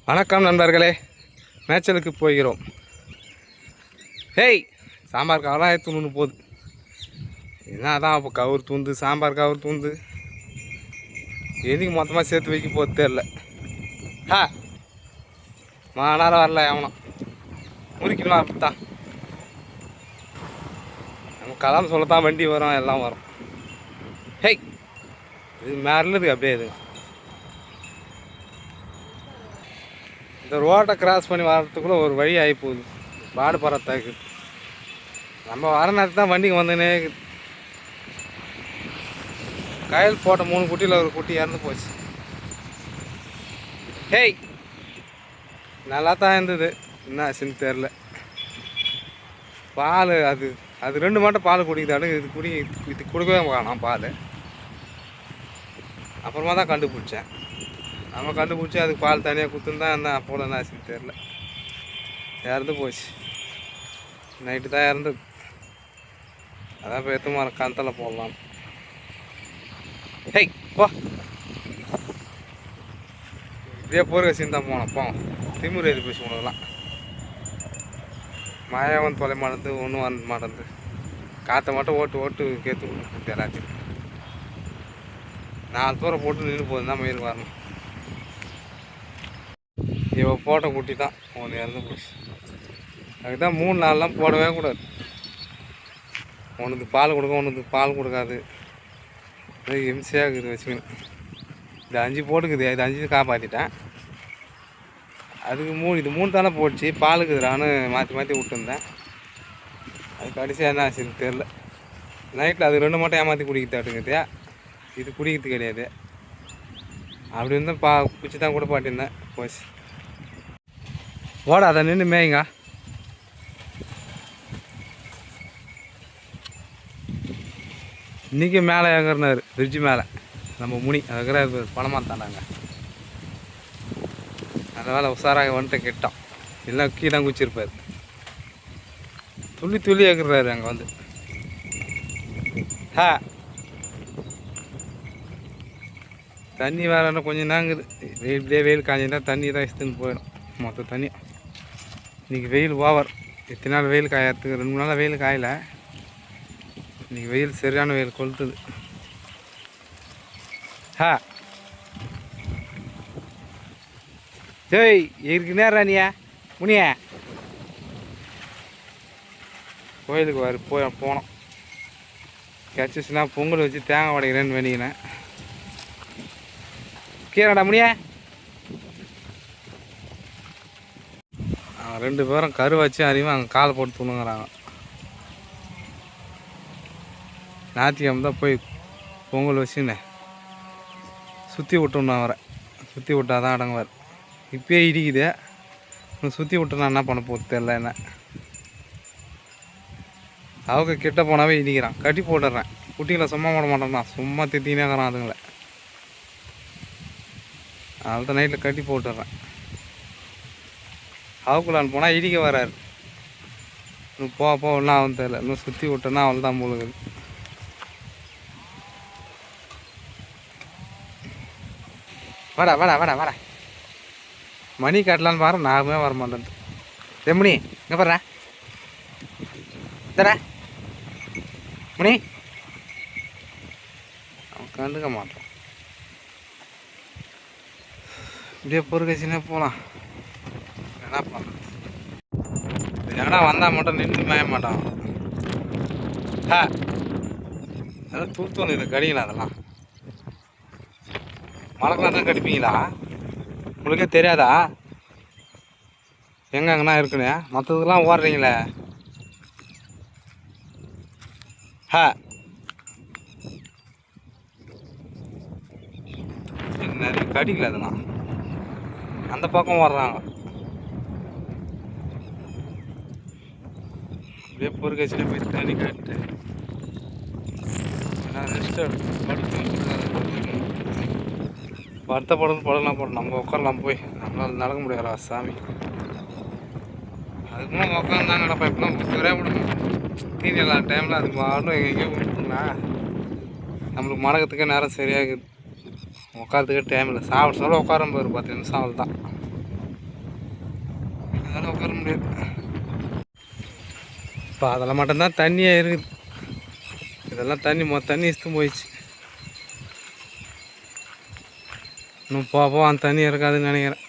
வணக்கம் நண்பர்களே, மேய்ச்சலுக்கு போகிறோம். ஹேய், சாம்பார் கவலாம் எடுத்துன்னு போகுது. என்ன தான் அப்போ கவுர் தூந்து சாம்பார் கவுர் தூந்து எதுக்கு மொத்தமாக சேர்த்து வைக்க போகிறது தெரில. ஹா, நேரம் வரல எவனும் முறிக்கணும். அப்படித்தான் நம்ம கலாம் சொல்லத்தான் வண்டி வரும், எல்லாம் வரும். ஹேய், இது மேலேருக்கு அப்படியே இதுங்க. இந்த ரோட்டை கிராஸ் பண்ணி வர்றதுக்குள்ளே ஒரு வழி ஆகி போகுது. பாடு பறத்தாக்கு நம்ம வர நேரத்து தான் வண்டிக்கு வந்துனே கயல் போட்ட 3 குட்டியில் ஒரு குட்டி இறந்து போச்சு. ஹேய், நல்லா தான் இருந்தது, என்ன ஆச்சுன்னு தெரில. பால் அது 2 மட்டும் பால் குடிக்குதாடு. இது கொடுக்கவே காணோம் பால். அப்புறமா தான் கண்டுபிடிச்சேன். நம்ம கண்டுபிடிச்சி அதுக்கு பால் தனியாக குத்துன்னு என்ன அப்போ என்ன ஆச்சுன்னு தெரில. இறந்து போச்சு. நைட்டு தான் இறந்தது. அதான் இப்போ எத்து மாதிரி கந்தத்தில் போடலாம். ஹேய் போ, இப்படியே போர்க்கசின்னு தான் போனோம். போவோம், திமுறை எது போச்சு உனக்குலாம். மழை வந்து தொலை மாட்டேது, ஒன்றும் வந்து மாட்டேது. காற்றை மட்டும் ஓட்டு கேத்து கொடுத்து எல்லாத்தையும் 4 தூரம் போட்டு நின்று போகுது தான் மயிர் வரணும். இவன் போட்ட குட்டி தான் ஒன்று இறந்து போச்சு. அதுக்கு தான் 3 நாள்லாம் போடவே கூடாது. ஒன்றுக்கு பால் கொடுக்கும், ஒன்றுக்கு பால் கொடுக்காது. அது எம்சியாக இருக்குது வச்சுக்கணும். இது 5 போட்டுக்குது, இது 5 காப்பாற்றிட்டேன். அதுக்கு 3 இது 3 தானே போச்சு. பாலுக்குதுடான்னு மாற்றி விட்டுருந்தேன். அது கடைசியாக என்ன ஆச்சுன்னு தெரில. நைட்டில் அது 2 மட்டும் ஏமாற்றி குடிக்கிறதாட்டுங்குது. இது குடிக்கிறது கிடையாது. அப்படி இருந்தால் குச்சி தான் கூட பாட்டியிருந்தேன், போச்சு. ஓடா, அதை நின்று மேய்ங்க. இன்றைக்கி மேலே ஏங்குறாரு, பிரிட்ஜு மேலே நம்ம முனி அதுக்கிற பணமாக தாண்டாங்க. அந்த வேலை உஷாராக வந்துட்டு கிட்டோம், இல்லை கீழே குச்சிருப்பார். துள்ளி ஏங்குறாரு அங்கே வந்து. ஹா, தண்ணி வேறு கொஞ்சம் நாங்குது. வெயில் காஞ்சிருந்தா தண்ணி தான் இஷ்டன்னு போயிடும் மொத்த தண்ணி. இன்றைக்கி வெயில் ஓவர். இத்தனை நாள் வெயில் காயறதுக்கு 2 3 நாளாக வெயில் காயலை. இன்றைக்கி வெயில் சரியான வெயில் கொளுத்துது. ஹா, ஜெய் இருக்கு நேரம் நீயா முனியா கோயிலுக்கு போனோம். கிடச்சிச்சுன்னா பொங்கல் வச்சு தேங்காய் உடைக்கிறேன்னு வேண்டிக்கினேன். கீழடா முனியா. 2 பேரும் கரு வச்சு அறிவும் அங்கே காலை போட்டு தூணுங்கிறாங்க. ஞாயிற்றுக்கிழமை தான் போய் பொங்கல் வச்சுன்னு சுற்றி விட்டுணும். அவரை சுற்றி விட்டா தான் அடங்குவார். இப்பயே இடிக்குது, இன்னும் சுற்றி விட்டுனா என்ன பண்ண போகுது தெரில. என்ன அவங்க கிட்ட போனாவே இடிக்கிறான். கட்டி போட்டுடுறேன். குட்டிகளை சும்மா போட மாட்டேன்னா சும்மா திட்டினே இருக்கிறான் அதுங்களை. அவள்தான் நைட்டில் கட்டி போட்டுடுறேன். அவுக்குலான்னு போனால் இடிக்க வராரு. இன்னும் போ ஒன்றும் ஆகும் தெரியல. இன்னும் சுற்றி விட்டோன்னா அவள் தான் முழுகுது. வாடா மணி காட்டலான்னு பாரு, நாமே வர மாட்டேன். மணி இங்கே பாரு, தர மணி அவன் கண்டுக்க மாட்டான். இப்படியே பொறுக்கச்சினே போகலாம். என்ன பண்ணுறது? இடம் வந்தால் மட்டும் நின்று மேய மாட்டான். ஹா, அதெல்லாம் தூத்தணும். இது கடிங்களா? அதெல்லாம் மழைக்கெல்லாம் தான் கடிப்பீங்களா? உங்களுக்கே தெரியாதா எங்கெங்கன்னா இருக்குன்னு? மற்றதுக்கெல்லாம் ஓடுறீங்களே. ஹா, நிறைய கடிக்கல. அதெல்லாம் அந்த பக்கம் ஓடுறாங்க. அப்படியே பொறுக்கச்சினே போய் தண்ணி காட்டு ரெஸ்ட் வருத்தப்படலாம் போடணும். நம்ம உட்காரலாம் போய். நம்மளால் நடக்க முடியாதா சாமி? அதுக்குலாம் உட்காந்தாங்க நடப்பா. இப்பெல்லாம் உட்காரே விடணும். தீனி எல்லா டைமில் அதுக்கு ஆடும் எங்கேயோ கொடுத்துங்களா. நம்மளுக்கு மடக்கிறதுக்கே நேரம் சரியாகுது. உட்காரத்துக்கே டைம் இல்லை. சாப்பிட சொல்ல உட்காரம் போயிரு 10 நிமிஷம் அவள் தான். அதனால் உட்கார முடியாது. இப்போ அதில் மட்டும்தான் தண்ணியே இருக்குது. இதெல்லாம் தண்ணி இஷ்டம் போயிடுச்சு. இன்னும் போக அந்த தண்ணி இருக்காதுன்னு நினைக்கிறேன்.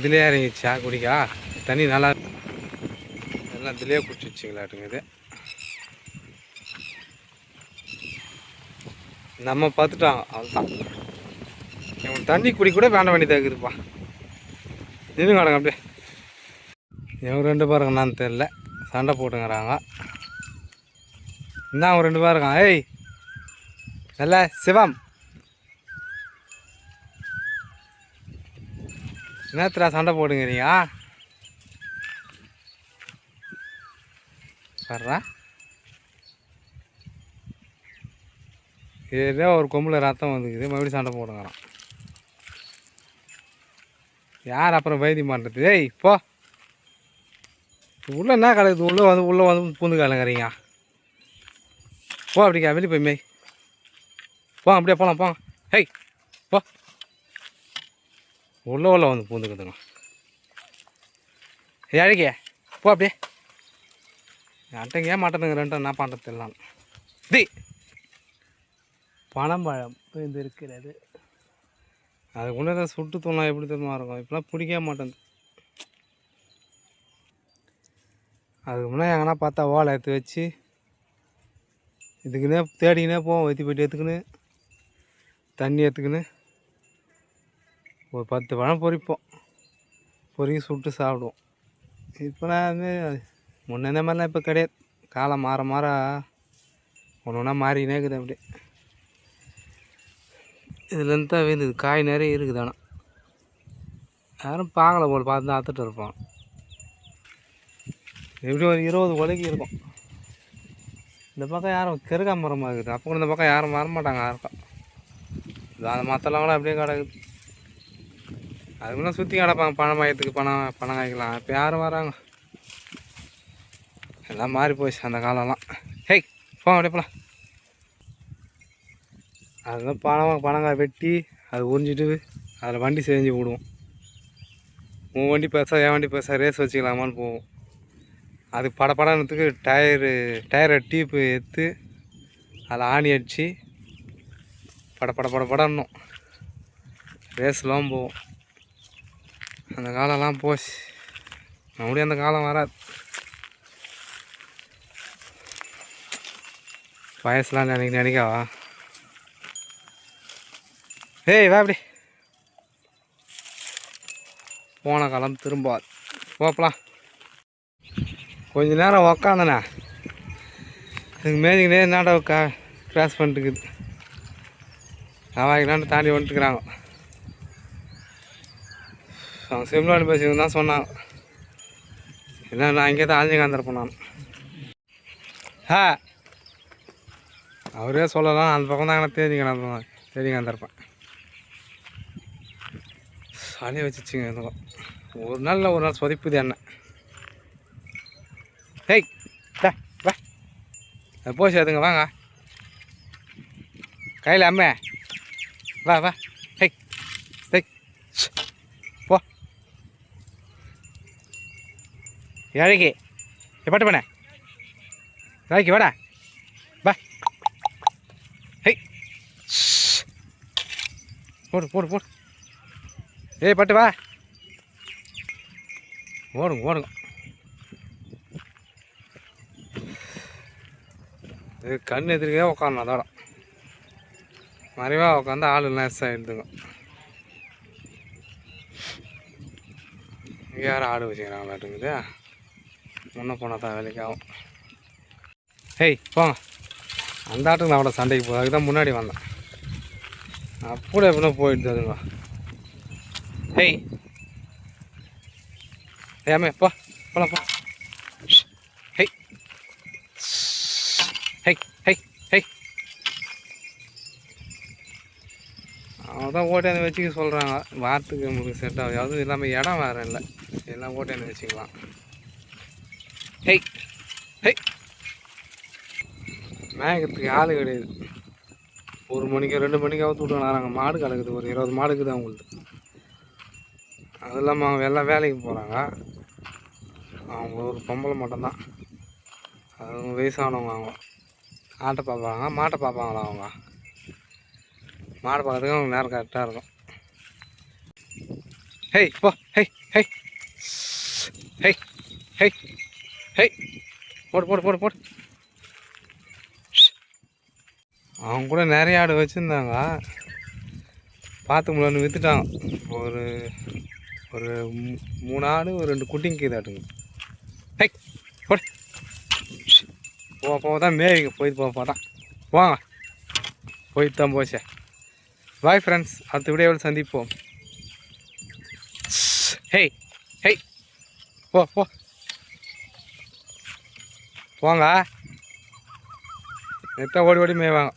இதுலேயே இறங்கிடுச்சா குடிக்கா தண்ணி நல்லா எல்லாம் இதுலேயே குடிச்சிச்சிங்களாட்டுங்குது. நம்ம பார்த்துட்டோம் அதுதான். இவன் தண்ணி குடி கூட வேண்ட வேண்டியதாக இருக்குதுப்பா. நின்று கிடங்க அப்படியே. இவங்க 2 பேருங்க என்னான்னு தெரில, சண்டை போட்டுங்கிறாங்க. என்ன அவங்க 2 பேருங்க? ஏய் நல்ல சிவம், என்னத்துறா சண்டை போடுங்கிறீங்க? வர்றா ஏதோ ஒரு கொம்பில் ரத்தம் வந்துக்குது, மறுபடியும் சண்டை போடுங்கிறான். யார் அப்புறம் வைத்தியம் பண்ணுறது? ஏய் போ, உள்ளே என்ன கிடக்குது? உள்ளே வந்து பூந்து கலங்குறீங்க. போ அப்படிக்கா, வெளியே போய் மேய். போ அப்படியே போகலாம், போங்க. ஹேய் போ, உள்ள வந்து பூந்துக்குதுங்க. அழகிய போ அப்படியே. அட்டைங்க மாட்டேனுங்க 2 என்ன பண்ணுறது எல்லாம். தி பனம்பழம் இது இருக்கிறது. அதுக்கு முன்னே தான் சுட்டு தூணா எப்படி தெரியுமா இருக்கும். இப்போலாம் பிடிக்கவே மாட்டேங்குது. அதுக்கு முன்னே எங்கன்னா பார்த்தா ஓலை எடுத்து வச்சு இதுக்குன்னே தேடிக்கினே போவோம். வெத்தி போய்ட்டு எடுத்துக்கின்னு தண்ணி எடுத்துக்கின்னு ஒரு 10 பழம் பொறிப்போம். பொறுக்கி சுட்டு சாப்பிடுவோம். இப்போலாம் வந்து முன்னே மாதிரிலாம் இப்போ கிடையாது. காலம் மாற மாற ஒன்று ஒன்றா மாறினே இருக்குது. அப்படியே இதுலேருந்து தான் வேணுது. காய் நிறைய இருக்குது. ஆனால் யாரும் பார்க்கல போல், பார்த்து தான் அத்துட்டு இருப்பான். எப்படி ஒரு 20 கொலைக்கு இருக்கும். இந்த பக்கம் யாரும் கெருகா மரமாக இருக்குது. அப்போ கூட இந்த பக்கம் யாரும் வரமாட்டாங்க யாருக்கும். அந்த மற்றெல்லாம் கூட அப்படியே கிடக்குது. அதுக்குலாம் சுற்றி கிடப்பாங்க. பணம் மயத்துக்கு பணம் காய்க்கலாம். இப்போ யாரும் வராங்க. எல்லாம் மாறி போச்சு அந்த காலம்லாம். ஹேய் போ அப்படியே போகலாம். அதுதான் பனங்காய் வெட்டி அதை உறிஞ்சிட்டு அதில் வண்டி செஞ்சு விடுவோம். உன் வண்டி பெருசாக என் வண்டி பெருசாக ரேஸ் வச்சுக்கலாமான்னு போவோம். அது படப்படனத்துக்கு டயரை டீப்பு எடுத்து அதில் ஆணி அடித்து படப்படணும் ரேஸ்லாம் போவோம். அந்த காலம்லாம் போச்சு. மறுபடியும் அந்த காலம் வராது. வயசுலாம் நினைக்காவா? ஏய் வா அப்படி. போன காலம் திரும்பாது. போப்பலாம். கொஞ்ச நேரம் உக்காந்தண்ணா இதுக்கு மேதிக்கிட்டே நாட்டை கிராஸ் பண்ணிட்டுக்குது. அவாய்க்கலான்னு தாண்டி வந்துட்டுக்கிறாங்க. அவங்க சிம்லான்னு பேசிங்க தான் சொன்னாங்க. என்ன நான் இங்கே தான் ஆஞ்சிக்காந்திருப்பேன் நான். அவரே சொல்லலாம். அந்த பக்கம் தான் எனக்கு தேடிக்காந்திருப்பேன். சாலியாக வச்சுச்சுங்க. இதுவும் ஒரு நாள் சொதிப்புது என்ன. ஹேய் வா போய் சேர்த்துங்க வாங்க. கையில் அம்மே வா வா. ஹேய் ஹேய் போ ஏழைக்கு பட்டு பண்ண நாளைக்கு வாடா வா. ஹேய் போடு. ஏய் பட்டு வா. ஓடுங்க. இது கண் எதிர்க்கே உட்காரணும். அதோட மறைவாக உட்காந்து ஆள் நேசாக எடுத்துங்க. இங்கே யாரும் ஆடு வச்சுக்கிறாங்களாட்டுங்குது. முன்னே போனால் தான் வேலைக்கு ஆகும். ஹேய் போங்க. அந்த ஆட்டுக்கு நான் அவ்வளோ சண்டைக்கு போகுது. அதுக்கு தான் முன்னாடி வந்தேன். அப்படியே எப்படின்னா போயிட்டு அதுங்க. ஹேய் ஏமே போலாம் போ. ஹேய் ஹேய் அவதான் ஓட்டியாந்து வச்சுக்க சொல்கிறாங்க. வாரத்துக்கு உங்களுக்கு செட் ஆகுது. அதுவும் இல்லாமல் இடம் வேறு இல்லை. எல்லாம் ஓட்டியாந்து வச்சுக்கலாம். ஹேய் மேய்க்கிறதுக்கு ஆள் கிடையாது. 1 மணிக்கு 2 மணிக்கு அவுத்து விட்டு வராங்க. மாடு கிடக்குது. ஒரு 20 மாடு இருக்குது அவங்களுக்கு. அது இல்லாமல் அவங்க எல்லாம் வேலைக்கு போகிறாங்க. அவங்க ஒரு பொம்பளை மட்டும்தான். அவங்க வயசானவங்க. அவங்க ஆட்டை பார்ப்பாங்க, மாட்டை பார்ப்பாங்களா அவங்க. மாடை பார்க்கறதுக்கு அவங்க நேரம் கரெக்டாக இருக்கும். ஹெய் போ, hey hey hey hey hey, போடு போடு போடு போடு. அவங்க கூட நிறைய ஆடு வச்சுருந்தாங்க, பார்த்து முடியலன்னு விற்றுட்டாங்க. ஒரு ஒரு 3 ஆடு, ஒரு 2 குட்டிங்க கீதாட்டுங்க. ஹை போடு, போக தான் மேவிங்க, போயிட்டு போக தான் போங்க, போயிட்டு தான் போச்சே. பாய் ஃப்ரெண்ட்ஸ், அடுத்த வீடியோவில் சந்திப்போம். ஹேய் ஹேய், போ போ போங்க, எத்தனை ஓடி ஓடி மேய்வாங்க.